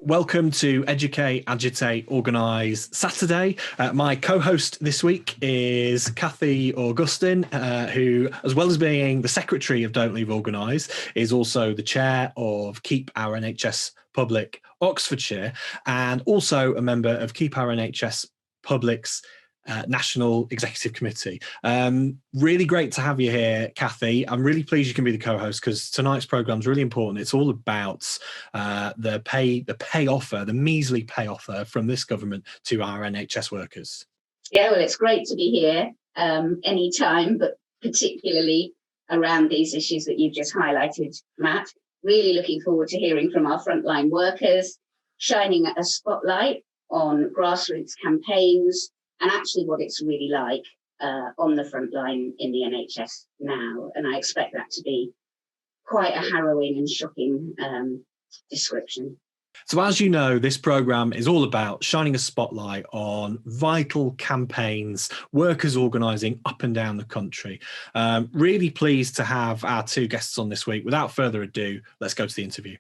welcome to Educate, Agitate, Organise Saturday. My co-host this week is Cathy Augustine, who, as well as being the secretary of Don't Leave Organise, is also the chair of Keep Our NHS Public Oxfordshire, and also a member of Keep Our NHS Public's National Executive Committee. Really great to have you here, Cathy. I'm really pleased you can be the co-host because tonight's programme is really important. It's all about the pay offer, the measly pay offer from this government to our NHS workers. Yeah, well, it's great to be here anytime, but particularly around these issues that you've just highlighted, Matt. Really looking forward to hearing from our frontline workers, shining a spotlight on grassroots campaigns, and actually what it's really like on the front line in the NHS now. And I expect that to be quite a harrowing and shocking description. So as you know, this programme is all about shining a spotlight on vital campaigns, workers organising up and down the country. Really pleased to have our two guests on this week. Without further ado, let's go to the interview.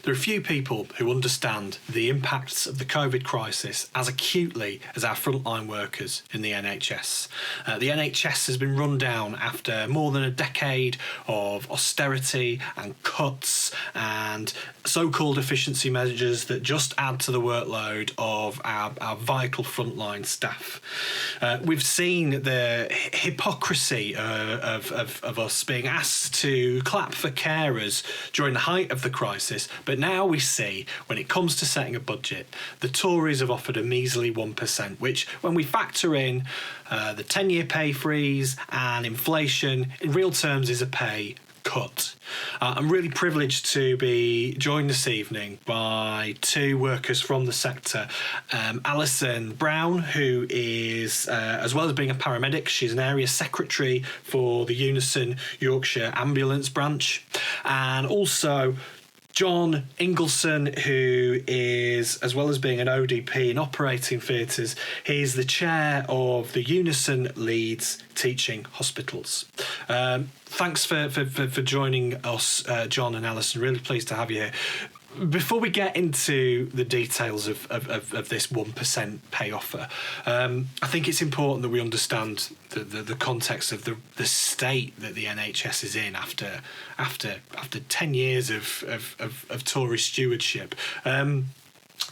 There are few people who understand the impacts of the COVID crisis as acutely as our frontline workers in the NHS. The NHS has been run down after more than a decade of austerity and cuts and so-called efficiency measures that just add to the workload of our vital frontline staff. We've seen the hypocrisy of us being asked to clap for carers during the height of the crisis, but now we see, when it comes to setting a budget, the Tories have offered a measly 1%, which, when we factor in the 10-year pay freeze and inflation, in real terms is a pay cut. I'm really privileged to be joined this evening by two workers from the sector. Alison Brown, who is, as well as being a paramedic, she's an area secretary for the Unison Yorkshire Ambulance branch, and also John Ingleson, who is, as well as being an ODP in operating theatres, he's the chair of the Unison Leeds Teaching Hospitals. Thanks for joining us, John and Alison. Really pleased to have you here. Before we get into the details of this 1% pay offer, I think it's important that we understand the context of the state that the NHS is in after 10 years of Tory stewardship.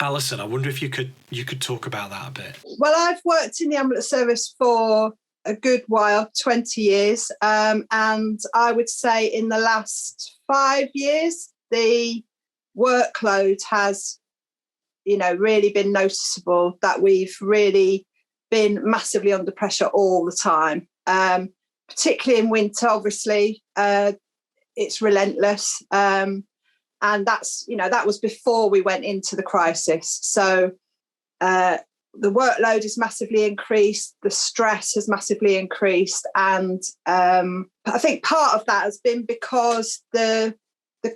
Alison, I wonder if you could talk about that a bit. Well, I've worked in the ambulance service for a good while, 20 years, and I would say in the last 5 years, the workload has, really been noticeable, that we've really been massively under pressure all the time, particularly in winter. Obviously, it's relentless, and that's, that was before we went into the crisis. So the workload has massively increased, the stress has massively increased, and I think part of that has been because the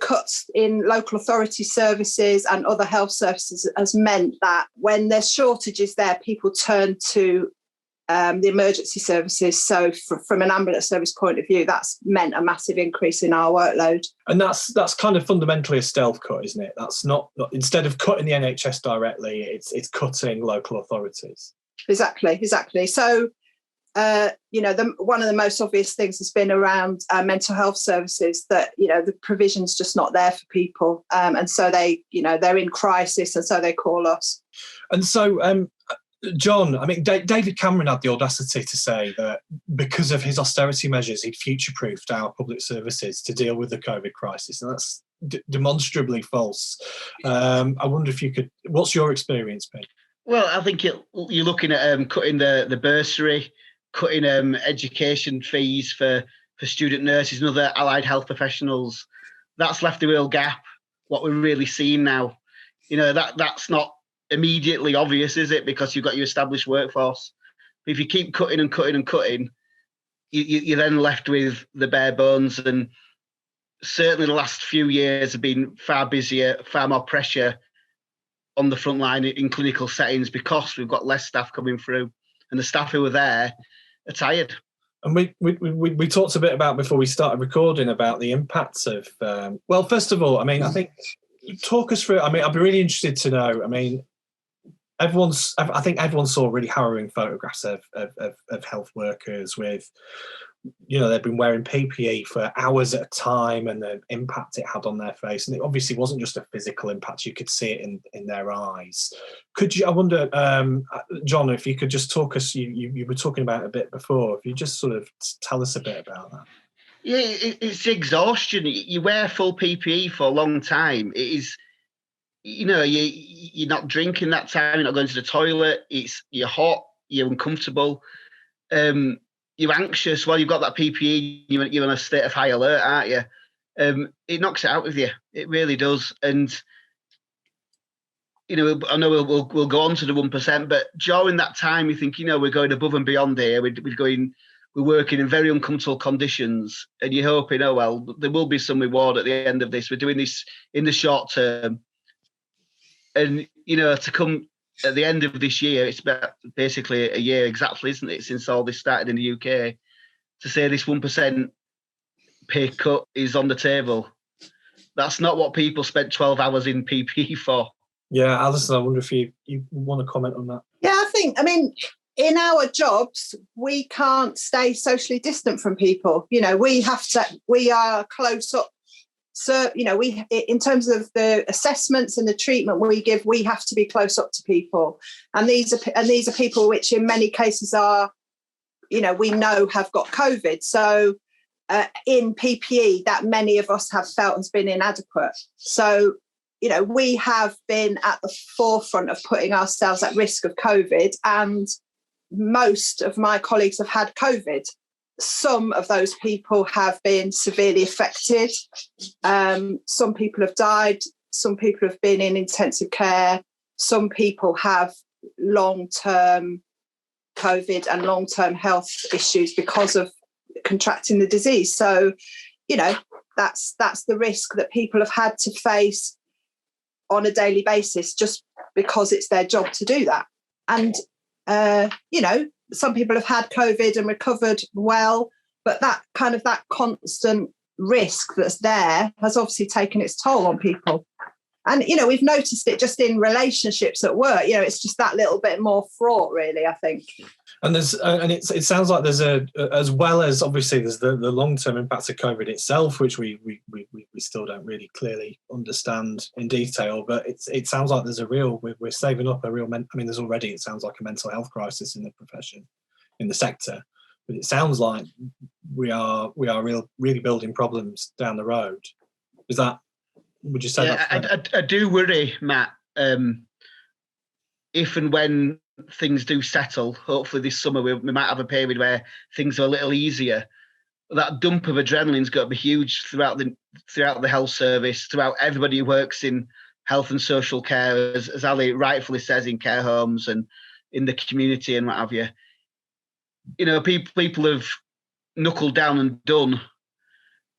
cuts in local authority services and other health services has meant that when there's shortages there, people turn to the emergency services. So from an ambulance service point of view, that's meant a massive increase in our workload. And that's kind of fundamentally a stealth cut, isn't it? That's not instead of cutting the NHS directly, it's cutting local authorities. Exactly. So one of the most obvious things has been around mental health services, that, the provision's just not there for people. And so they, they're in crisis, and so they call us. And so, John, I mean, David Cameron had the audacity to say that because of his austerity measures, he'd future-proofed our public services to deal with the COVID crisis. And that's demonstrably false. I wonder if you could, what's your experience been? Well, I think you're looking at cutting the bursary, cutting education fees for student nurses and other allied health professionals. That's left a real gap. What we're really seeing now, that's not immediately obvious, is it? Because you've got your established workforce. But if you keep cutting and cutting and cutting, you're then left with the bare bones. And certainly the last few years have been far busier, far more pressure on the front line in clinical settings because we've got less staff coming through, and the staff who are there are tired. And we talked a bit about, before we started recording, about the impacts of, well, first of all, I mean, I think, talk us through, I mean, I'd be really interested to know, I mean, I think everyone saw really harrowing photographs of health workers with, they've been wearing PPE for hours at a time, and the impact it had on their face. And it obviously wasn't just a physical impact, you could see it in their eyes. I wonder, John, if you could just talk us, you were talking about it a bit before, if you just sort of tell us a bit about that. Yeah, it's exhaustion. You wear full PPE for a long time. It is, you're not drinking that time, you're not going to the toilet, you're hot, you're uncomfortable. You're anxious while you've got that PPE. You're in a state of high alert, aren't you? It knocks it out of you. It really does. And I know we'll go on to the 1%, but during that time, you think, we're going above and beyond here. We're working in very uncomfortable conditions, and you're hoping, oh well, there will be some reward at the end of this. We're doing this in the short term, and to come at the end of this year, it's basically a year exactly, isn't it, since all this started in the UK, to say this 1% pay cut is on the table. That's not what people spent 12 hours in PPE for. Yeah, Alison, I wonder if you want to comment on that. Yeah, I mean, in our jobs, we can't stay socially distant from people. We are close up. So, in terms of the assessments and the treatment we give, we have to be close up to people. And these are people which in many cases are, we know have got COVID. So in PPE that many of us have felt has been inadequate. So, we have been at the forefront of putting ourselves at risk of COVID, and most of my colleagues have had COVID. Some of those people have been severely affected. Some people have died. Some people have been in intensive care. Some people have long-term COVID and long-term health issues because of contracting the disease. So, that's the risk that people have had to face on a daily basis, just because it's their job to do that. And, some people have had COVID and recovered well, but that constant risk that's there has obviously taken its toll on people. And, we've noticed it just in relationships at work. It's just that little bit more fraught, really, I think. And it sounds like there's as well as obviously there's the long-term impacts of COVID itself, which we still don't really clearly understand in detail. But it sounds like there's we're saving up a real. There's already, it sounds like, a mental health crisis in the profession, in the sector. But it sounds like we are really building problems down the road. Would you say that? I do worry, Matt. If and when things do settle, hopefully this summer we might have a period where things are a little easier. That dump of adrenaline's got to be huge throughout the health service, throughout everybody who works in health and social care, as Ali rightfully says, in care homes and in the community and what have you. People have knuckled down and done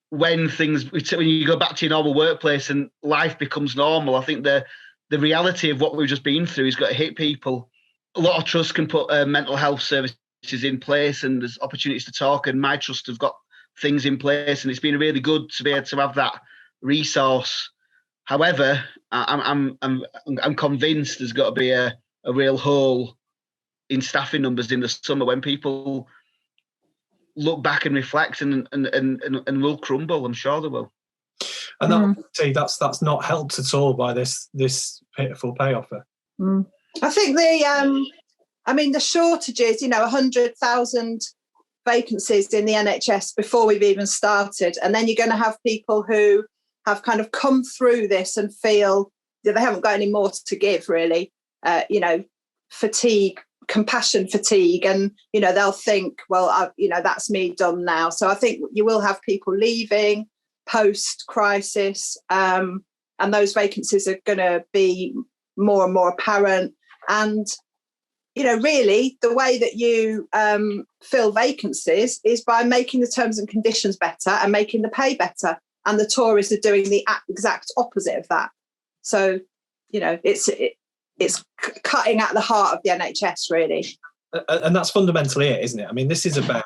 when you go back to your normal workplace and life becomes normal. I think the reality of what we've just been through has got to hit people. A lot of trusts can put mental health services in place, and there's opportunities to talk, and my trust have got things in place, and it's been really good to be able to have that resource. However, I'm convinced there's got to be a real hole in staffing numbers in the summer when people look back and reflect, and will crumble. I'm sure they will. And that's not helped at all by this pitiful pay offer. I think the shortages, 100,000 vacancies in the NHS before we've even started. And then you're going to have people who have kind of come through this and feel that they haven't got any more to give, really. Fatigue, compassion fatigue. And, they'll think, well, that's me done now. So I think you will have people leaving post-crisis, and those vacancies are going to be more and more apparent. And, really the way that you fill vacancies is by making the terms and conditions better and making the pay better. And the Tories are doing the exact opposite of that. So, it's cutting at the heart of the NHS, really. And that's fundamentally it, isn't it? This is about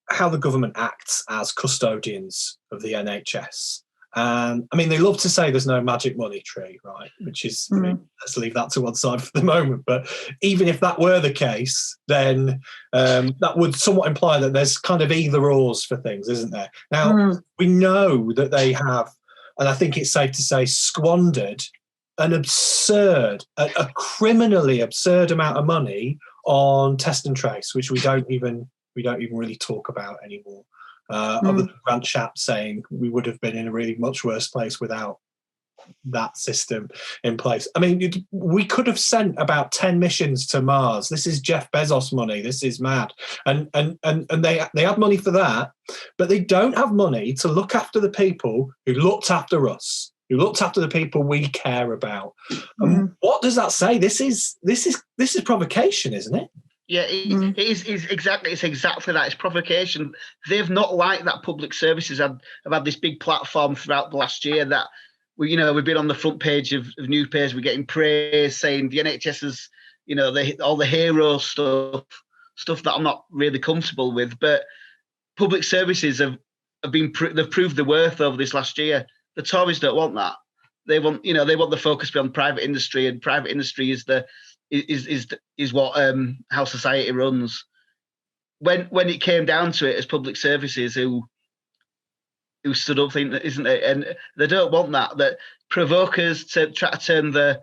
how the government acts as custodians of the NHS. And I mean, they love to say there's no magic money tree, right? Which is, I mean, let's leave that to one side for the moment. But even if that were the case, then that would somewhat imply that there's kind of either ors for things, isn't there? Now, we know that they have, and I think it's safe to say, squandered an absurd, a criminally absurd amount of money on test and trace, which we don't even really talk about anymore. Other than Grant Shapps saying we would have been in a really much worse place without that system in place. I mean, we could have sent about 10 missions to Mars. This is Jeff Bezos money. This is mad. And they have money for that, but they don't have money to look after the people who looked after us, who looked after the people we care about. What does that say? This is provocation, isn't it? Yeah, it is exactly. It's exactly that. It's provocation. They've not liked that public services have had this big platform throughout the last year that we've been on the front page of newspapers. We're getting praise saying the NHS is, all the hero stuff that I'm not really comfortable with. But public services they've proved their worth over this last year. The Tories don't want that. They want the focus to be on private industry, and private industry is what how society runs. When it came down to it, as public services who stood up, isn't it? And they don't want that. That provokers to try to turn the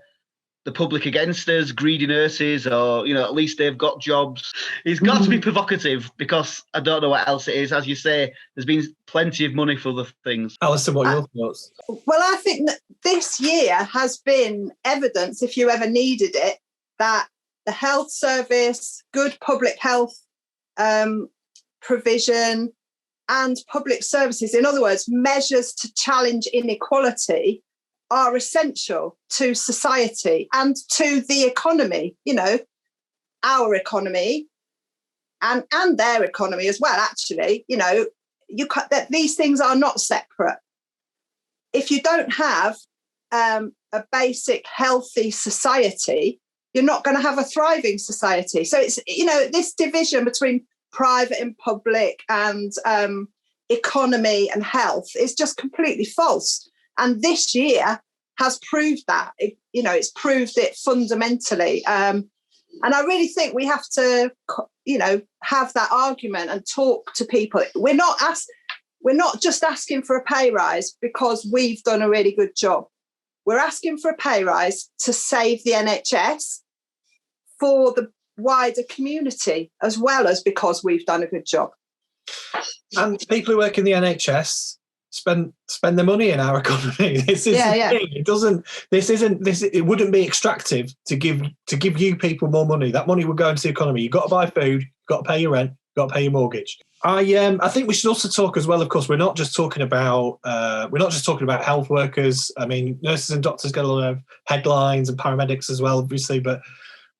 public against us, greedy nurses, or at least they've got jobs. It's got to be provocative, because I don't know what else it is. As you say, there's been plenty of money for other things. Alison, what are your thoughts? Well, I think that this year has been evidence, if you ever needed it, that the health service, good public health provision, and public services, in other words, measures to challenge inequality, are essential to society and to the economy, our economy and their economy as well, actually. That these things are not separate. If you don't have a basic healthy society, you're not going to have a thriving society. So it's, this division between private and public and economy and health is just completely false. And this year has proved that. It's proved it fundamentally. And I really think we have to, have that argument and talk to people. We're not just asking for a pay rise because we've done a really good job. We're asking for a pay rise to save the NHS for the wider community, as well as because we've done a good job. And people who work in the NHS spend their money in our economy. This is the thing. It wouldn't be extractive to give you people more money. That money would go into the economy. You've got to buy food, you've got to pay your rent, you've got to pay your mortgage. I think we should also talk as well. Of course, we're not just talking about health workers. I mean, nurses and doctors get a lot of headlines, and paramedics as well, obviously. But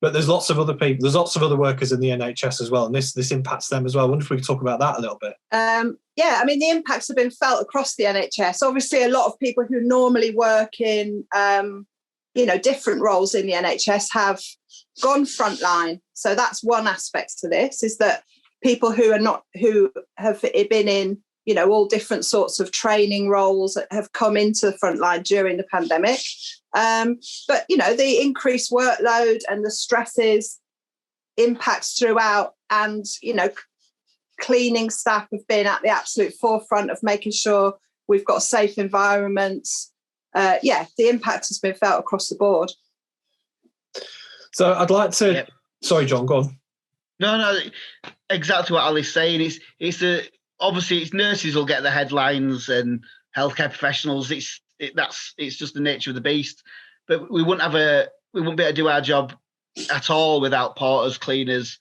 there's lots of other people. There's lots of other workers in the NHS as well, and this impacts them as well. I wonder if we could talk about that a little bit. The impacts have been felt across the NHS. Obviously, a lot of people who normally work in different roles in the NHS have gone frontline. So that's one aspect to this, is that people who have been in all different sorts of training roles have come into the frontline during the pandemic. But the increased workload and the stresses impacts throughout, and cleaning staff have been at the absolute forefront of making sure we've got safe environments. The impact has been felt across the board. So I'd like to. Yep. Sorry, John, go on. No, exactly what Ali's saying. Obviously it's nurses will get the headlines and healthcare professionals. It's just the nature of the beast. But we wouldn't be able to do our job at all without porters, cleaners,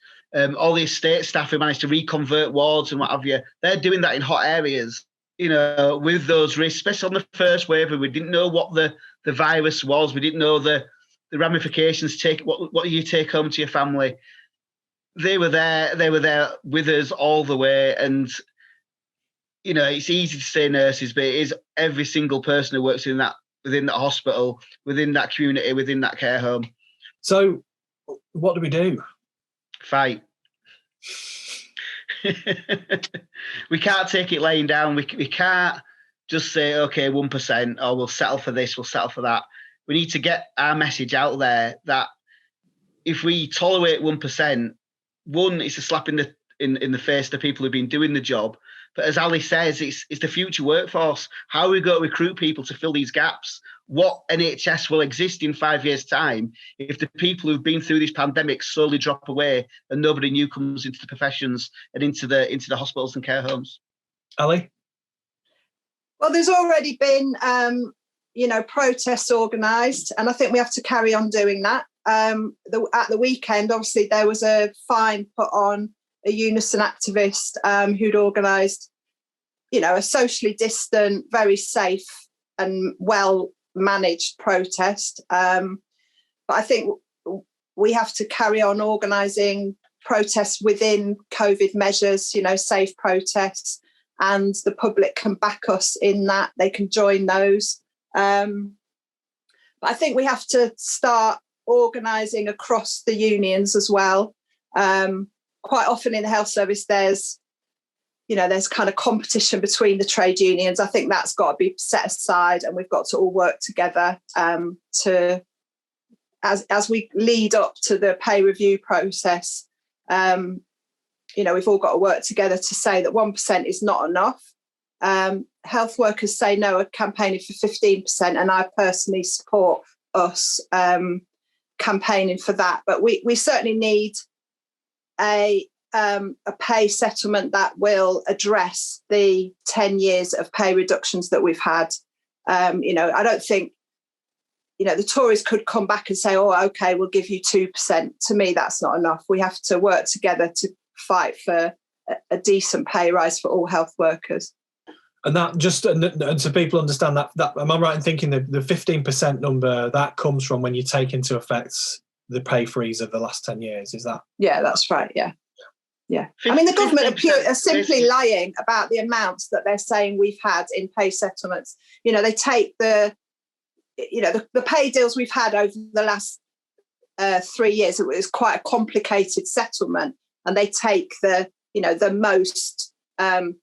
all the estate staff who managed to reconvert wards and what have you. They're doing that in hot areas, with those risks, especially on the first wave. We didn't know what the virus was. We didn't know the ramifications. What do you take home to your family? They were there with us all the way. And it's easy to say nurses, but it is every single person who works within that hospital, within that community, within that care home. So what do we do? Fight. We can't take it laying down. We can't just say, okay, 1%, or we'll settle for this, we'll settle for that. We need to get our message out there that if we tolerate 1%, one, it's a slap in the face to people who've been doing the job. But as Ali says, it's the future workforce. How are we going to recruit people to fill these gaps? What NHS will exist in 5 years' time if the people who've been through this pandemic slowly drop away and nobody new comes into the professions and into the hospitals and care homes? Ali? Well, there's already been, protests organised, and I think we have to carry on doing that. At the weekend, obviously, there was a fine put on a Unison activist who'd organised, a socially distant, very safe and well-managed protest. But I think we have to carry on organising protests within COVID measures, safe protests, and the public can back us in that. They can join those. But I think we have to start organising across the unions as well. Quite often in the health service, there's kind of competition between the trade unions. I think that's got to be set aside, and we've got to all work together as we lead up to the pay review process. We've all got to work together to say that 1% is not enough. Health workers say no are campaigning for 15%, and I personally support us campaigning for that. But we certainly need a pay settlement that will address the 10 years of pay reductions that we've had. I don't think, the Tories could come back and say, oh, OK, we'll give you 2%. To me, that's not enough. We have to work together to fight for a decent pay rise for all health workers. And that just, and so people understand that am I right in thinking that the 15% number, that comes from when you take into effect the pay freeze of the last 10 years, is that? Yeah, that's right, yeah. I mean, the government are simply lying about the amounts that they're saying we've had in pay settlements. They take the pay deals we've had over the last 3 years. It was quite a complicated settlement, and they take the most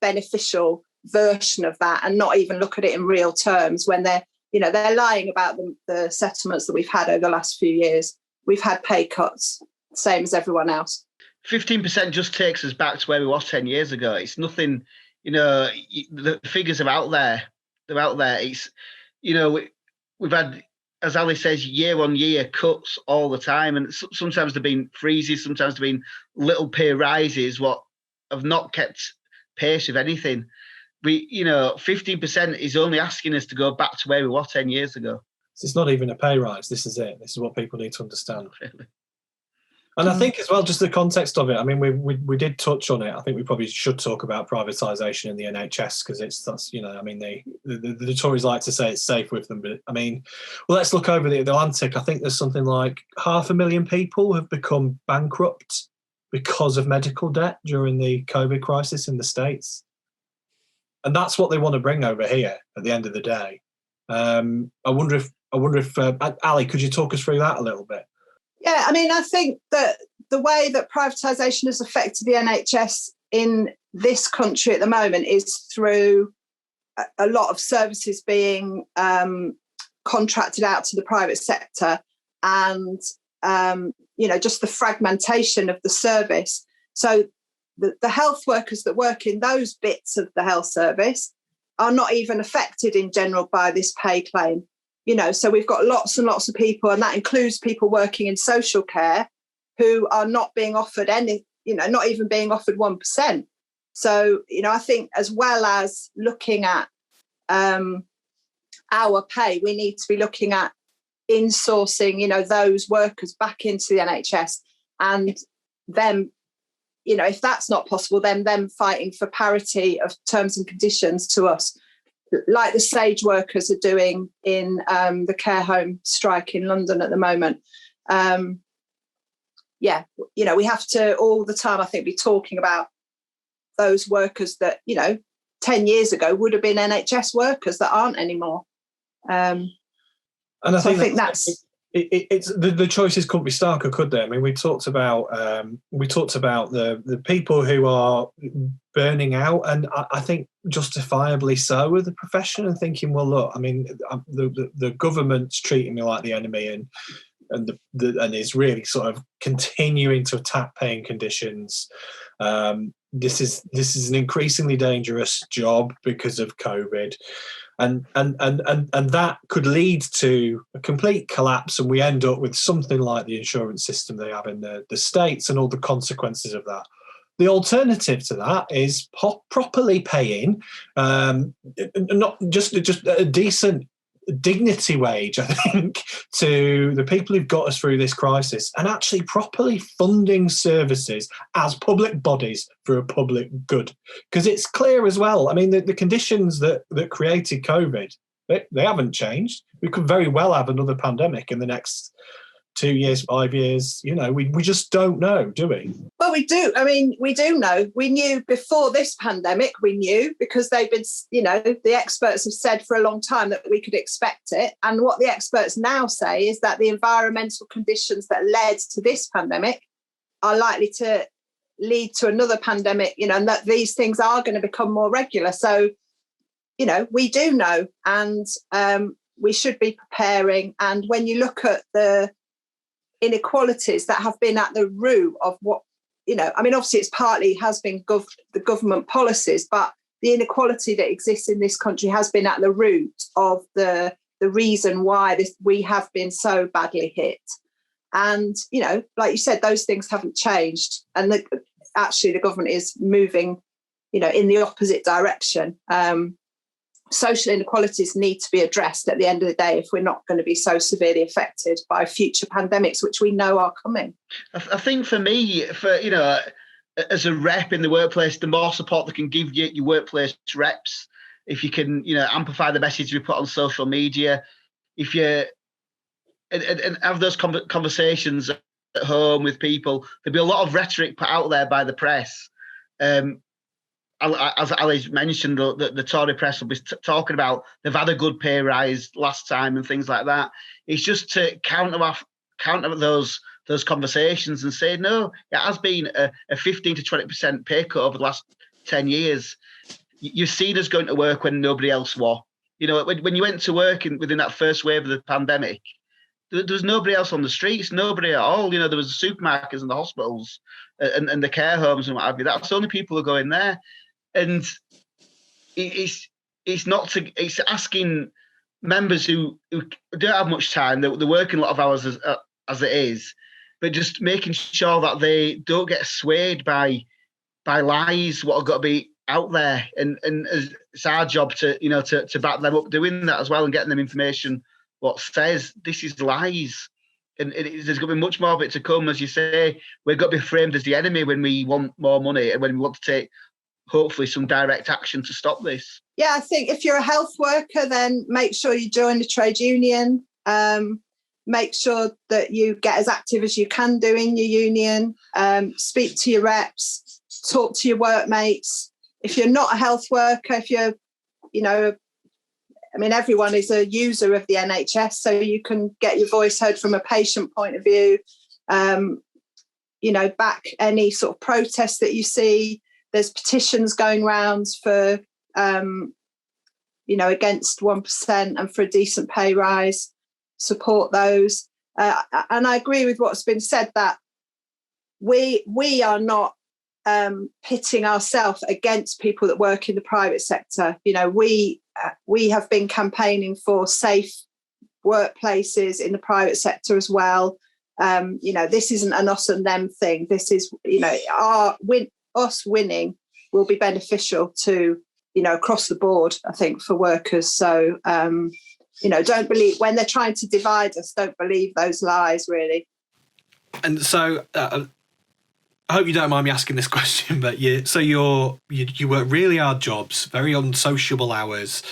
beneficial version of that and not even look at it in real terms when they're lying about the settlements that we've had over the last few years. We've had pay cuts, same as everyone else. 15% just takes us back to where we were 10 years ago. It's nothing, the figures are out there. They're out there. It's, we've had, as Ali says, year on year cuts all the time. And sometimes there've been freezes, sometimes there've been little pay rises, what have not kept pace with anything. 15% is only asking us to go back to where we were 10 years ago. It's not even a pay rise. This is it. This is what people need to understand. Really. And I think as well, just the context of it. I mean, we did touch on it. I think we probably should talk about privatisation in the NHS because the Tories like to say it's safe with them, but I mean, well, let's look over the Atlantic. I think there's something like 500,000 people have become bankrupt because of medical debt during the COVID crisis in the States, and that's what they want to bring over here at the end of the day. I wonder if Ali, could you talk us through that a little bit? Yeah, I mean, I think that the way that privatisation has affected the NHS in this country at the moment is through a lot of services being contracted out to the private sector and, just the fragmentation of the service. So the health workers that work in those bits of the health service are not even affected in general by this pay claim. So we've got lots and lots of people, and that includes people working in social care who are not being offered not even being offered 1%. So, I think as well as looking at our pay, we need to be looking at insourcing, those workers back into the NHS, and them, if that's not possible, then them fighting for parity of terms and conditions to us, like the stage workers are doing in the care home strike in London at the moment. We have to all the time, I think, be talking about those workers that, 10 years ago would have been NHS workers that aren't anymore. And I think that's it's the choices couldn't be starker, could they? I mean, we talked about the people who are burning out, and I think justifiably so, with the profession, and thinking, well, look, I mean, the government's treating me like the enemy, and is really sort of continuing to attack paying conditions. This is an increasingly dangerous job because of COVID. And that could lead to a complete collapse, and we end up with something like the insurance system they have in the States and all the consequences of that. The alternative to that is properly paying, not just a decent dignity wage, I think, to the people who've got us through this crisis, and actually properly funding services as public bodies for a public good. Because it's clear as well, I mean, the conditions that created COVID, they haven't changed. We could very well have another pandemic in the next 2 years, 5 years. You know, we just don't know, do we? Well, we do. I mean, we do know. We knew before this pandemic, we knew, because they've been, you know, the experts have said for a long time that we could expect it. And what the experts now say is that the environmental conditions that led to this pandemic are likely to lead to another pandemic, you know, and that these things are going to become more regular. So, you know, we do know, and we should be preparing. And when you look at the inequalities that have been at the root of what, you know, I mean, obviously it's partly has been the government policies, but the inequality that exists in this country has been at the root of the reason why we have been so badly hit. And, you know, like you said, those things haven't changed. And actually the government is moving, you know, in the opposite direction. Social inequalities need to be addressed at the end of the day if we're not going to be so severely affected by future pandemics, which we know are coming. I think for me, you know, as a rep in the workplace, the more support they can give you, your workplace reps, if you can, you know, amplify the message we put on social media, if you and have those conversations at home with people, there'll be a lot of rhetoric put out there by the press. As Ali mentioned, the Tory press will be talking about they've had a good pay rise last time and things like that. It's just to counter those conversations and say, no, it has been a 15 to 20% pay cut over the last 10 years. You've seen us going to work when nobody else was. You know, when you went to work within that first wave of the pandemic, there was nobody else on the streets, nobody at all. You know, there was the supermarkets and the hospitals and the care homes and what have you. That's the only people who go in there. And it's asking members who don't have much time, they're working a lot of hours as it is, but just making sure that they don't get swayed by lies, what have got to be out there. And it's our job to, you know, to back them up doing that as well, and getting them information what says this is lies. And there's going to be much more of it to come. As you say, we've got to be framed as the enemy when we want more money and when we want to take hopefully some direct action to stop this. Yeah, I think if you're a health worker, then make sure you join a trade union. Make sure that you get as active as you can do in your union. Speak to your reps, talk to your workmates. If you're not a health worker, if you're, you know, I mean, everyone is a user of the NHS, so you can get your voice heard from a patient point of view. You know, back any sort of protest that you see. There's petitions going round for, you know, against 1% and for a decent pay rise. Support those. And I agree with what's been said, that we are not pitting ourselves against people that work in the private sector. You know, we have been campaigning for safe workplaces in the private sector as well. You know, this isn't an us and them thing. This is, you know, us winning will be beneficial to, you know, across the board, I think, for workers. So, you know, don't believe when they're trying to divide us, don't believe those lies, really. And so I hope you don't mind me asking this question, but you work really hard jobs, very unsociable hours,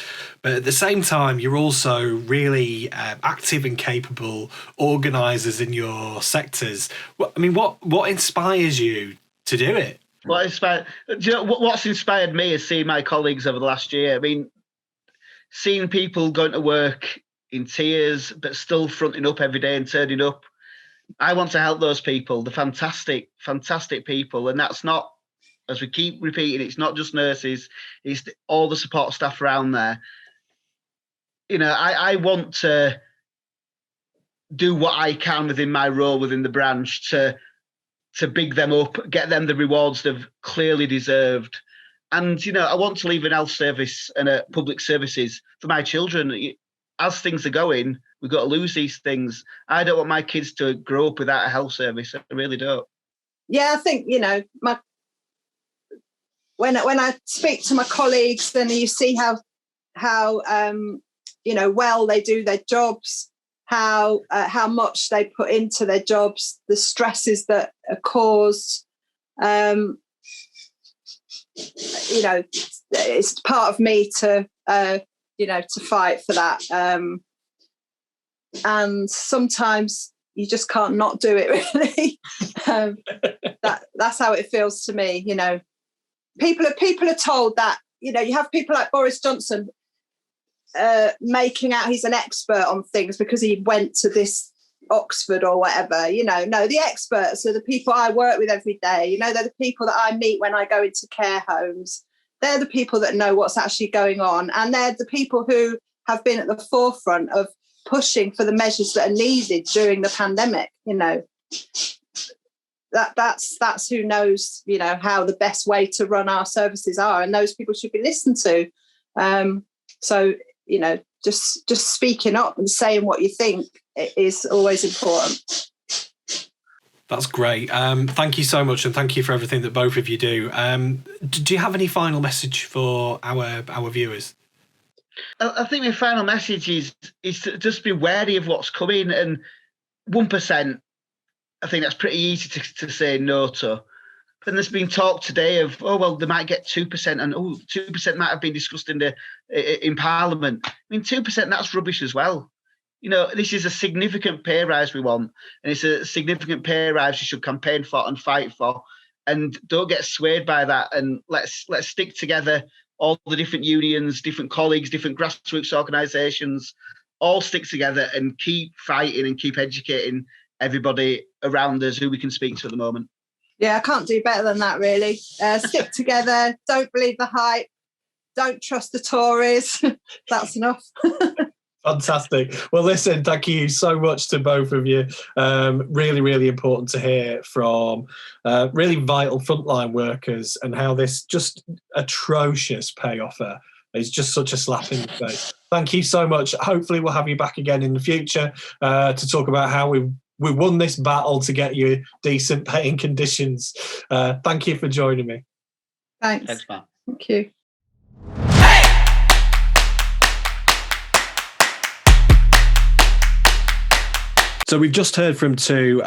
but at the same time, you're also really active and capable organisers in your sectors. I mean, what inspires you to do it? What's inspired me is seeing my colleagues over the last year. I mean, seeing people going to work, in tears, but still fronting up every day and turning up. I want to help those people, the fantastic, fantastic people. And that's not, as we keep repeating, it's not just nurses, it's all the support staff around there. You know, I want to do what I can within my role within the branch to big them up, get them the rewards they've clearly deserved. And, you know, I want to leave an health service and public services for my children. As things are going, we've got to lose these things. I don't want my kids to grow up without a health service. I really don't. Yeah, I think, you know, when I speak to my colleagues, then you see how you know, well they do their jobs, how much they put into their jobs, the stresses that are caused. You know, it's part of me to you know, to fight for that. And sometimes you just can't not do it, really. That's how it feels to me. You know, people are told that, you know, you have people like Boris Johnson making out he's an expert on things because he went to this Oxford or whatever. You know, no, the experts are the people I work with every day. You know, they're the people that I meet when I go into care homes. They're the people that know what's actually going on, and they're the people who have been at the forefront of pushing for the measures that are needed during the pandemic. You know, that's who knows, you know, how the best way to run our services are, and those people should be listened to. So, you know, just speaking up and saying what you think is always important. That's great. Thank you so much, and thank you for everything that both of you do. Do you have any final message for our viewers? I think my final message is to just be wary of what's coming. And 1%, I think that's pretty easy to say no to. Then there's been talk today of, oh, well, they might get 2%, and 2% might have been discussed in Parliament. I mean, 2%, that's rubbish as well. You know, this is a significant pay rise we want, and it's a significant pay rise you should campaign for and fight for. And don't get swayed by that. And let's stick together, all the different unions, different colleagues, different grassroots organisations, all stick together and keep fighting and keep educating everybody around us who we can speak to at the moment. Yeah, I can't do better than that, really. Stick together, don't believe the hype, don't trust the Tories. That's enough. Fantastic. Well, listen, thank you so much to both of you. Really, really important to hear from really vital frontline workers, and how this just atrocious pay offer is just such a slap in the face. Thank you so much. Hopefully we'll have you back again in the future to talk about how we won this battle to get you decent paying conditions. Thank you for joining me. Thanks, Matt. Thank you. So we've just heard from two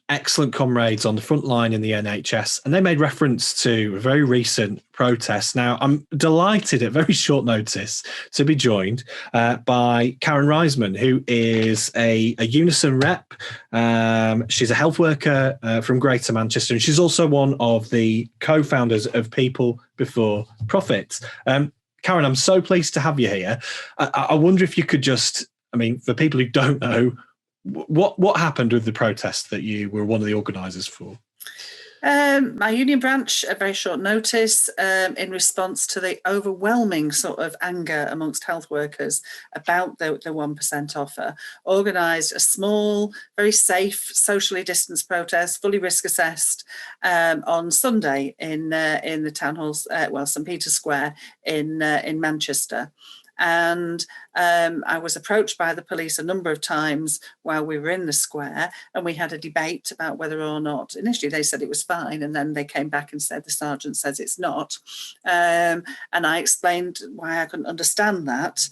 excellent comrades on the front line in the NHS, and they made reference to a very recent protest. Now, I'm delighted at very short notice to be joined by Karen Reisman, who is a Unison rep. She's a health worker from Greater Manchester, and she's also one of the co-founders of People Before Profit. Karen, I'm so pleased to have you here. I wonder if you could just, I mean, for people who don't know, what happened with the protest that you were one of the organisers for? My union branch, at very short notice, in response to the overwhelming sort of anger amongst health workers about the 1% offer, organised a small, very safe, socially distanced protest, fully risk assessed, on Sunday in the town halls, St Peter's Square in Manchester. And I was approached by the police a number of times while we were in the square, and we had a debate about whether or not, initially they said it was fine, and then they came back and said the sergeant says it's not. And I explained why I couldn't understand that,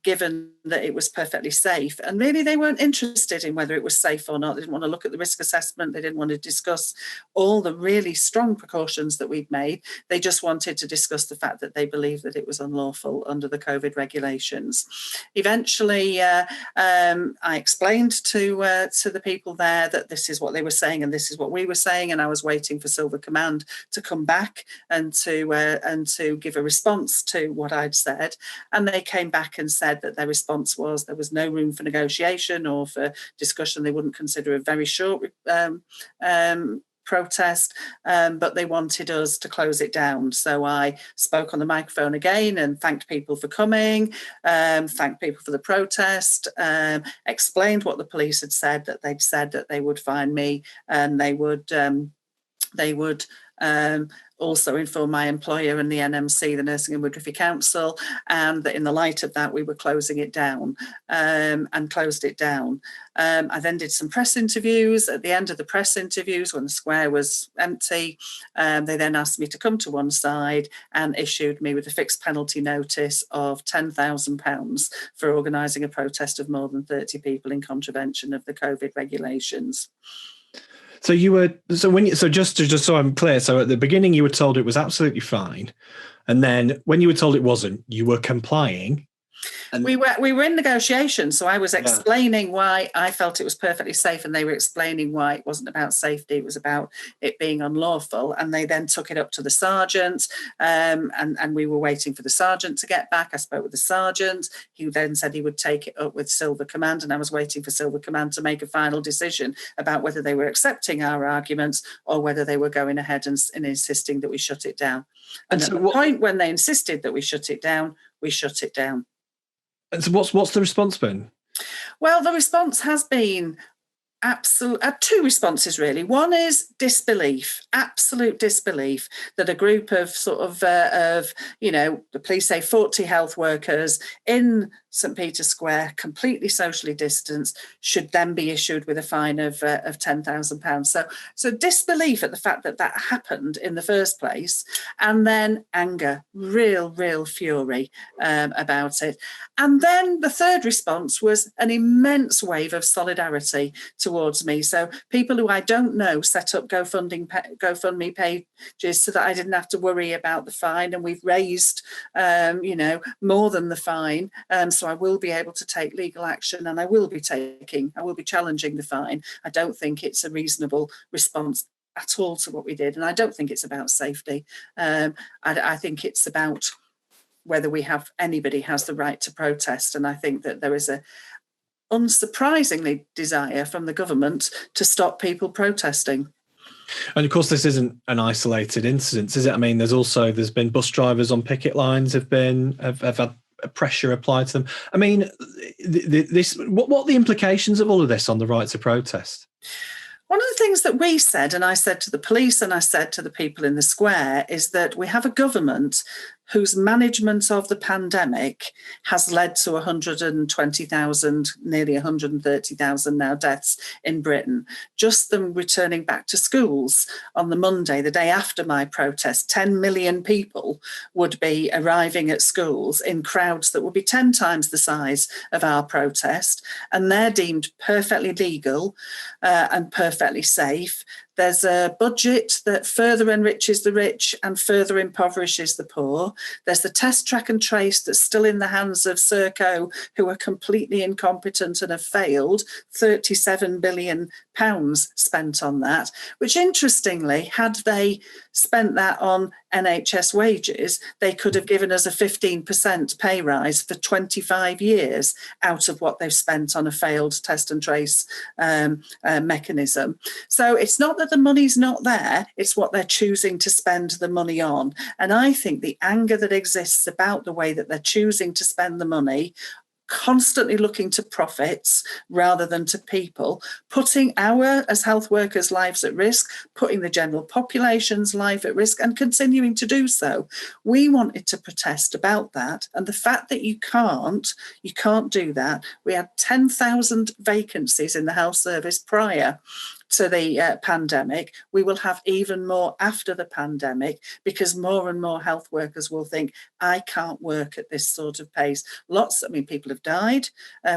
given that it was perfectly safe. And really, they weren't interested in whether it was safe or not. They didn't want to look at the risk assessment. They didn't want to discuss all the really strong precautions that we'd made. They just wanted to discuss the fact that they believed that it was unlawful under the COVID regulations. Eventually, I explained to the people there that this is what they were saying and this is what we were saying, and I was waiting for Silver Command to come back and to give a response to what I'd said. And they came back and said, said that their response was there was no room for negotiation or for discussion. They wouldn't consider a very short protest, but they wanted us to close it down. So I spoke on the microphone again and thanked people for coming, thanked people for the protest, explained what the police had said, that they'd said that they would find me and they would also inform my employer and the NMC, the Nursing and Midwifery Council, and that in the light of that, we were closing it down, and closed it down. I then did some press interviews. At the end of the press interviews, when the square was empty, they then asked me to come to one side and issued me with a fixed penalty notice of £10,000 for organising a protest of more than 30 people in contravention of the COVID regulations. So just so I'm clear, so at the beginning you were told it was absolutely fine, and then when you were told it wasn't, you were complying. And we were in negotiations, so I was explaining why I felt it was perfectly safe, and they were explaining why it wasn't about safety, it was about it being unlawful. And they then took it up to the sergeant, and we were waiting for the sergeant to get back. I spoke with the sergeant, he then said he would take it up with Silver Command, and I was waiting for Silver Command to make a final decision about whether they were accepting our arguments or whether they were going ahead and insisting that we shut it down. And so at the point when they insisted that we shut it down, we shut it down. And so what's the response been? Well, the response has been two responses, really. One is disbelief, absolute disbelief that a group of the police say 40 health workers in St Peter's Square, completely socially distanced, should then be issued with a fine of £10,000. So disbelief at the fact that that happened in the first place, and then anger, real fury about it. And then the third response was an immense wave of solidarity towards me. So people who I don't know set up GoFundMe pages so that I didn't have to worry about the fine, and we've raised more than the fine. So I will be able to take legal action, and I will be challenging the fine. I don't think it's a reasonable response at all to what we did, and I don't think it's about safety. I think it's about whether anybody has the right to protest, and I think that there is a unsurprisingly desire from the government to stop people protesting. And of course, this isn't an isolated incident, is it? I mean, there's been bus drivers on picket lines have had pressure applied to them. I mean, what are the implications of all of this on the right to protest? One of the things that we said, and I said to the police and I said to the people in the square, is that we have a government whose management of the pandemic has led to 120,000, nearly 130,000 now deaths in Britain. Just them returning back to schools on the Monday, the day after my protest, 10 million people would be arriving at schools in crowds that would be 10 times the size of our protest, and they're deemed perfectly legal and perfectly safe. There's a budget that further enriches the rich and further impoverishes the poor. There's the test, track and trace that's still in the hands of Serco, who are completely incompetent and have failed. £37 billion spent on that, which interestingly, had they spent that on NHS wages, they could have given us a 15% pay rise for 25 years out of what they've spent on a failed test and trace mechanism. So it's not that the money's not there, it's what they're choosing to spend the money on. And I think the anger that exists about the way that they're choosing to spend the money, constantly looking to profits rather than to people, putting our, as health workers, lives at risk, putting the general population's life at risk, and continuing to do so. We wanted to protest about that, and the fact that you can't do that. We had 10,000 vacancies in the health service prior to the pandemic. We will have even more after the pandemic, because more and more health workers will think, I can't work at this sort of pace. People have died.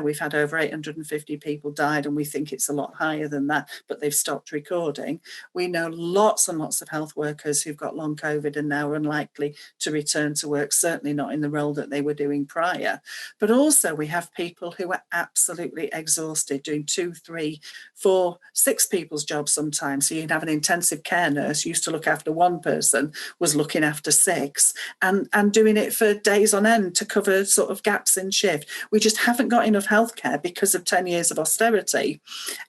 We've had over 850 people died, and we think it's a lot higher than that, but they've stopped recording. We know lots and lots of health workers who've got long COVID and now are unlikely to return to work, certainly not in the role that they were doing prior. But also we have people who are absolutely exhausted, doing 2, 3, 4, 6 people people's jobs sometimes. So you'd have an intensive care nurse who used to look after one person, was looking after six, and doing it for days on end to cover sort of gaps in shift. We just haven't got enough healthcare because of 10 years of austerity.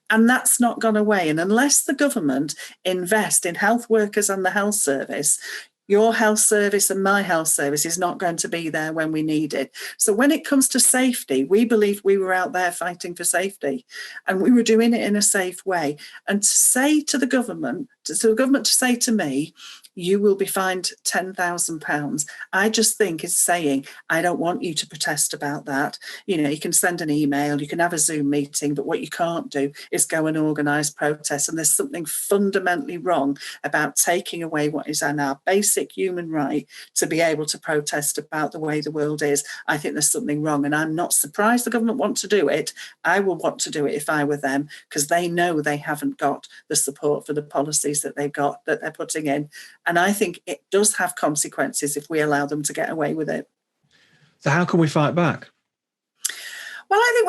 And that's not gone away. And unless the government invest in health workers and the health service, your health service and my health service is not going to be there when we need it. So when it comes to safety, we believe we were out there fighting for safety, and we were doing it in a safe way. And to say to the government, to say to me, you will be fined £10,000. I just think is saying, I don't want you to protest about that. You can send an email, you can have a Zoom meeting, but what you can't do is go and organise protests. And there's something fundamentally wrong about taking away what is our basic human right to be able to protest about the way the world is. I think there's something wrong, and I'm not surprised the government want to do it. I will want to do it if I were them, because they know they haven't got the support for the policies that they're putting in. And I think it does have consequences if we allow them to get away with it. So how can we fight back? Well, I think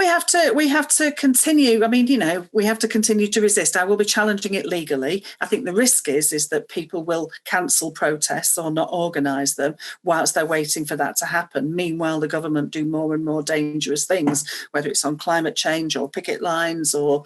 we have to continue. I mean, we have to continue to resist. I will be challenging it legally. I think the risk is that people will cancel protests or not organise them whilst they're waiting for that to happen. Meanwhile, the government do more and more dangerous things, whether it's on climate change or picket lines or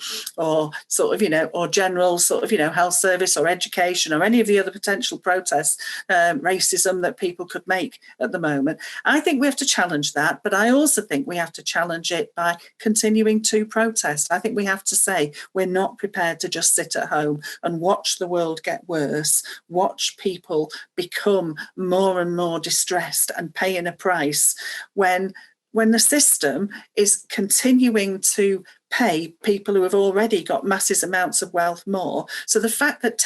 sort of, or general sort of, health service or education or any of the other potential protests, racism that people could make at the moment. I think we have to challenge that, but I also think we have to challenge it by continuing to protest. I think we have to say we're not prepared to just sit at home and watch the world get worse, watch people become more and more distressed and paying a price when the system is continuing to pay people who have already got massive amounts of wealth more. So the fact that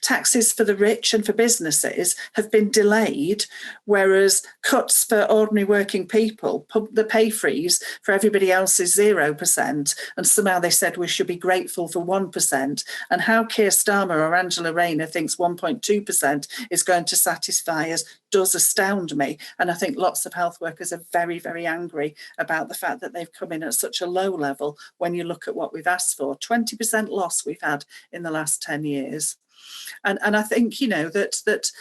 taxes for the rich and for businesses have been delayed, whereas cuts for ordinary working people, the pay freeze for everybody else is 0%, and somehow they said we should be grateful for 1%, and how Keir Starmer or Angela Rayner thinks 1.2% is going to satisfy us does astound me. And I think lots of health workers are very, very angry about the fact that they've come in at such a low level when you look at what we've asked for. 20% loss we've had in the last 10 years. And I think, that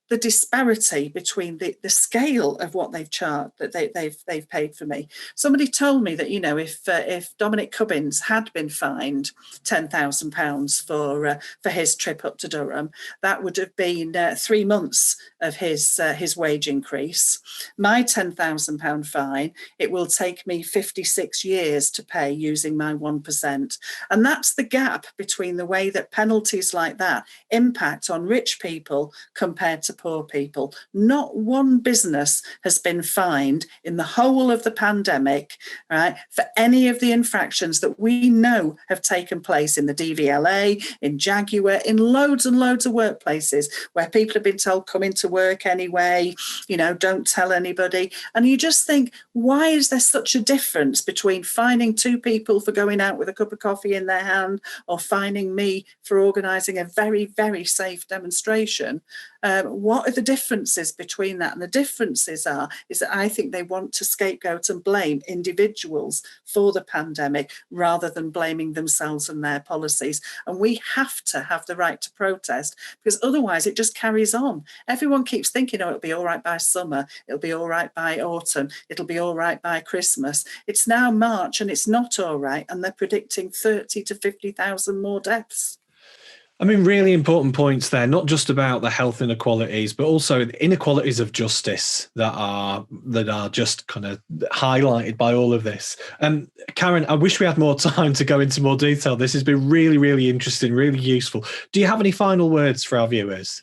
the disparity between the scale of what they've charged, that they've paid for me. Somebody told me that, if Dominic Cubbins had been fined £10,000 for his trip up to Durham, that would have been 3 months of his wage increase. My £10,000 fine, it will take me 56 years to pay using my 1%. And that's the gap between the way that penalties like that impact on rich people compared to poor people. Not one business has been fined in the whole of the pandemic, right, for any of the infractions that we know have taken place in the DVLA, in Jaguar, in loads and loads of workplaces where people have been told, come into work anyway, don't tell anybody. And you just think, why is there such a difference between fining 2 people for going out with a cup of coffee in their hand or fining me for organising a very, very safe demonstration? What are the differences between that? And the differences is that I think they want to scapegoat and blame individuals for the pandemic rather than blaming themselves and their policies. And we have to have the right to protest, because otherwise it just carries on. Everyone keeps thinking, it'll be all right by summer, it'll be all right by autumn, it'll be all right by Christmas. It's now March and it's not all right, and they're predicting 30 to 50,000 more deaths. I mean, really important points there, not just about the health inequalities, but also the inequalities of justice that are just kind of highlighted by all of this. Karen, I wish we had more time to go into more detail. This has been really, really interesting, really useful. Do you have any final words for our viewers?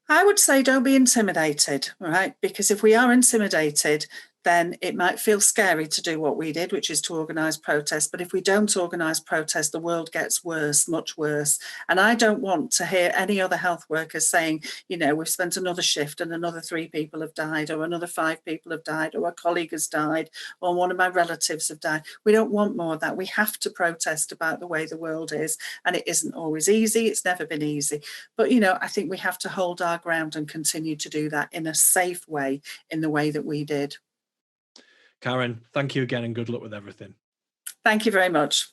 I would say don't be intimidated, right? Because if we are intimidated, then it might feel scary to do what we did, which is to organise protests. But if we don't organise protests, the world gets worse, much worse. And I don't want to hear any other health workers saying, we've spent another shift and another 3 people have died, or another 5 people have died, or a colleague has died, or one of my relatives have died. We don't want more of that. We have to protest about the way the world is. And it isn't always easy. It's never been easy. But, I think we have to hold our ground and continue to do that in a safe way, in the way that we did. Karen, thank you again and good luck with everything. Thank you very much.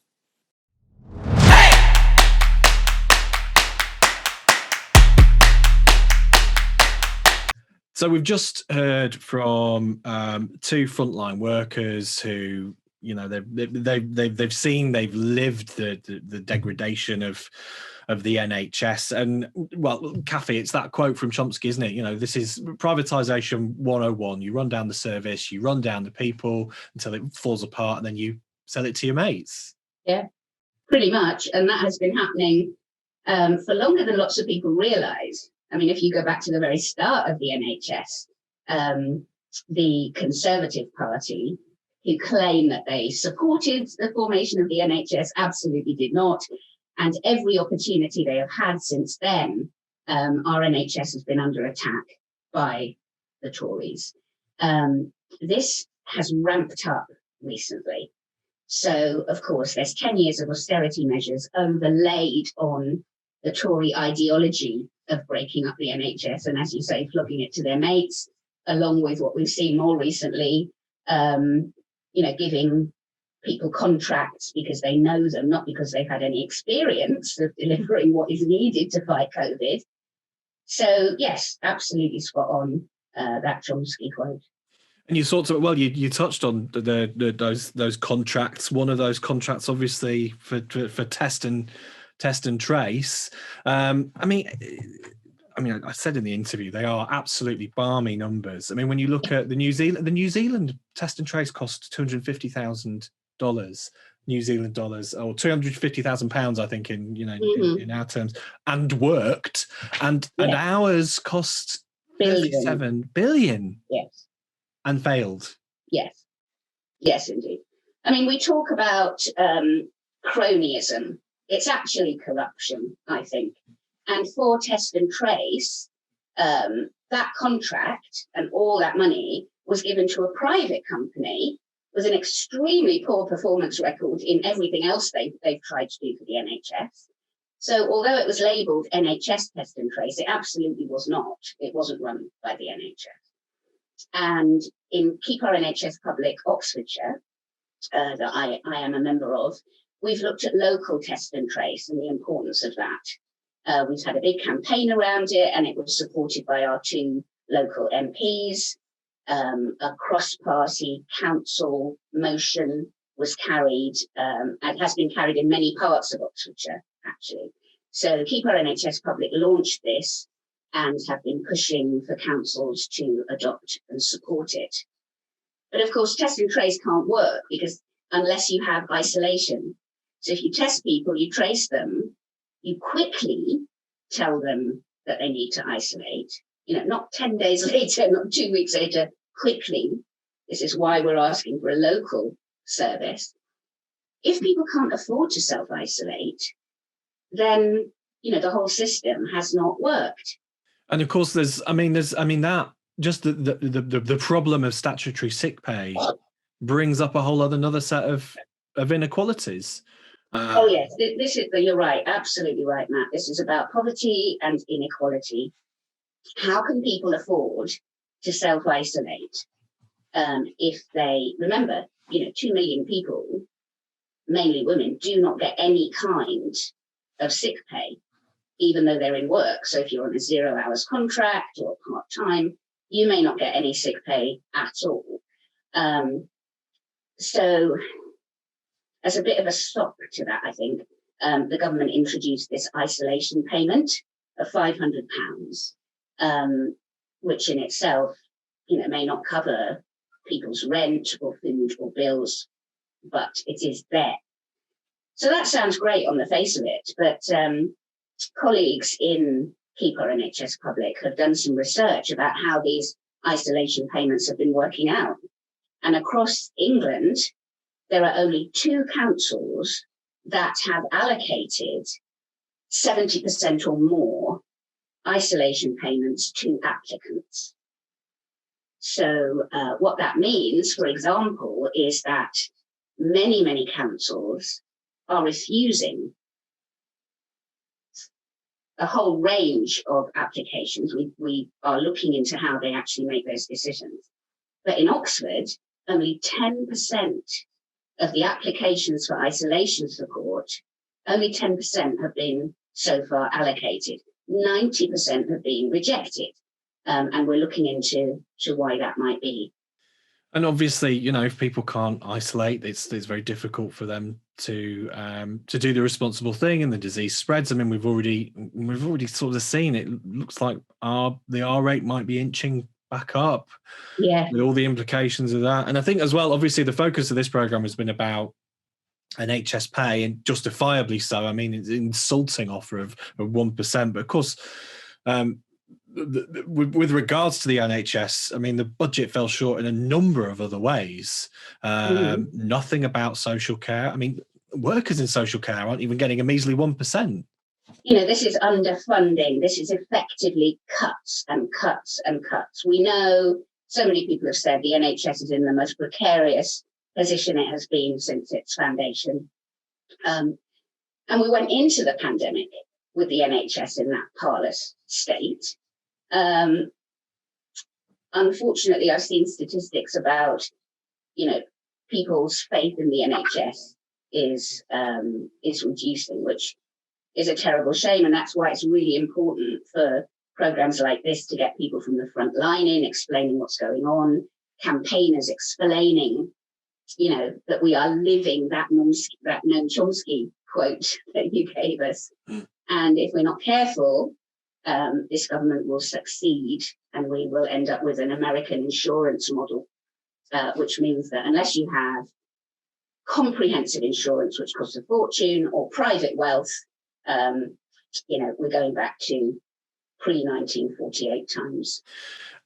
So we've just heard from two frontline workers who, you know, they've lived the degradation of the NHS. And well, Kathy, it's that quote from Chomsky, isn't it? You know, this is privatization 101. You run down the service, you run down the people until it falls apart, and then you sell it to your mates. Yeah, pretty much. And that has been happening for longer than lots of people realise. I mean, if you go back to the very start of the NHS, the Conservative Party, who claim that they supported the formation of the NHS, absolutely did not. And every opportunity they have had since then, our NHS has been under attack by the Tories. This has ramped up recently. So, of course, there's 10 years of austerity measures overlaid on the Tory ideology of breaking up the NHS and, as you say, flogging it to their mates, along with what we've seen more recently, giving people contracts because they know them, not because they've had any experience of delivering what is needed to fight COVID. So, yes, absolutely spot on that Chomsky quote. And you sort of, well, you touched on those contracts. One of those contracts, obviously, for test and trace. I mean, I said in the interview, they are absolutely balmy numbers. I mean, when you look at the New Zealand test and trace cost $250,000 New Zealand dollars, or £250,000, I think, in our terms, and worked, and ours cost 37 billion. Yes. And failed. Yes, indeed. I mean, we talk about cronyism. It's actually corruption, I think. And for test and trace, that contract and all that money was given to a private company with an extremely poor performance record in everything else they've tried to do for the NHS. So although it was labelled NHS test and trace, it absolutely was not. It wasn't run by the NHS. And in Keep Our NHS Public Oxfordshire, that I am a member of, we've looked at local test and trace and the importance of that. We've had a big campaign around it, and it was supported by our two local MPs. A cross-party council motion was carried, and has been carried in many parts of Oxfordshire, actually. So Keep Our NHS Public launched this and have been pushing for councils to adopt and support it. But of course, test and trace can't work because unless you have isolation. So if you test people, you trace them, you quickly tell them that they need to isolate, not 10 days later, not 2 weeks later, quickly. This is why we're asking for a local service. If people can't afford to self-isolate, then, the whole system has not worked. And of course, the problem of statutory sick pay brings up a whole another set of inequalities. Oh yes, you're right, absolutely right, Matt. This is about poverty and inequality. How can people afford to self-isolate if they, remember, 2 million people, mainly women, do not get any kind of sick pay, even though they're in work. So if you're on a 0 hours contract or part-time, you may not get any sick pay at all. So as a bit of a stop to that, I think, the government introduced this isolation payment of £500, which in itself, may not cover people's rent or food or bills, but it is there. So that sounds great on the face of it, but colleagues in Keep Our NHS Public have done some research about how these isolation payments have been working out. And across England, there are only 2 councils that have allocated 70% or more isolation payments to applicants. So what that means, for example, is that many, many councils are refusing a whole range of applications. We are looking into how they actually make those decisions. But in Oxford, only 10% of the applications for isolation support, only 10% have been so far allocated. 90% have been rejected. and we're looking into why that might be. And obviously, if people can't isolate, it's very difficult for them to do the responsible thing, and the disease spreads. I mean, we've already sort of seen it. Looks like the R rate might be inching back up. Yeah. With all the implications of that. And I think as well, obviously, the focus of this program has been about NHS pay, and justifiably so. I mean, it's an insulting offer of 1%, but of course, with regards to the NHS, I mean, the budget fell short in a number of other ways. Nothing about social care. I mean, workers in social care aren't even getting a measly 1%. This is underfunding. This is effectively cuts and cuts and cuts. We know so many people have said the NHS is in the most precarious position it has been since its foundation. And we went into the pandemic with the NHS in that parlous state. Unfortunately, I've seen statistics about, people's faith in the NHS is reducing, which is a terrible shame. And that's why it's really important for programs like this to get people from the front line in, explaining what's going on, campaigners explaining, that we are living that Noam Chomsky quote that you gave us. And if we're not careful, this government will succeed, and we will end up with an American insurance model, which means that unless you have comprehensive insurance, which costs a fortune, or private wealth, we're going back to pre-1948 times.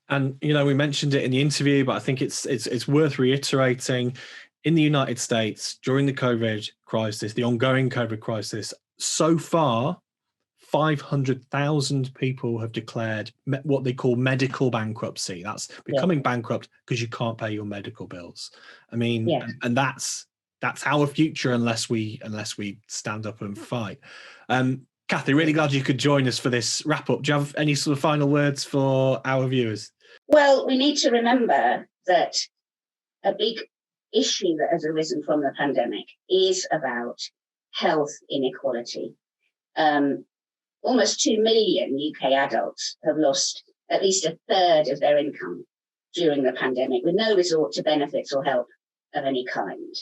And, we mentioned it in the interview, but I think it's worth reiterating. In the United States, during the COVID crisis, the ongoing COVID crisis, so far, 500,000 people have declared what they call medical bankruptcy. That's becoming bankrupt because you can't pay your medical bills. I mean, and that's our future unless we stand up and fight. Kathy, really glad you could join us for this wrap up. Do you have any sort of final words for our viewers? Well, we need to remember that a big issue that has arisen from the pandemic is about health inequality. Almost 2 million UK adults have lost at least a third of their income during the pandemic, with no resort to benefits or help of any kind.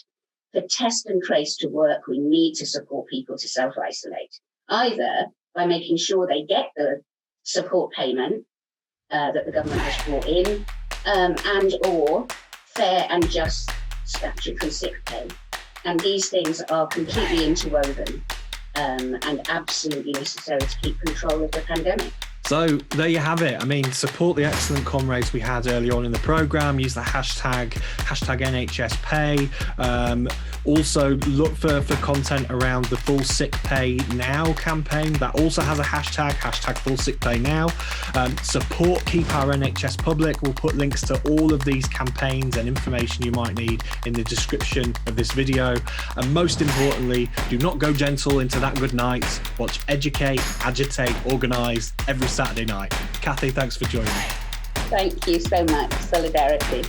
For test and trace to work, we need to support people to self-isolate, either by making sure they get the support payment that the government has brought in, and or fair and just statutory sick pay. And these things are completely interwoven and absolutely necessary to keep control of the pandemic. So there you have it. I mean, support the excellent comrades we had early on in the programme. Use the hashtag NHS Pay. Also look for content around the Full Sick Pay Now campaign. That also has a hashtag Full Sick Pay Now. Support Keep Our NHS Public. We'll put links to all of these campaigns and information you might need in the description of this video. And most importantly, do not go gentle into that good night. Watch Educate, Agitate, Organise every Saturday night. Kathy, thanks for joining me. Thank you so much. Solidarity.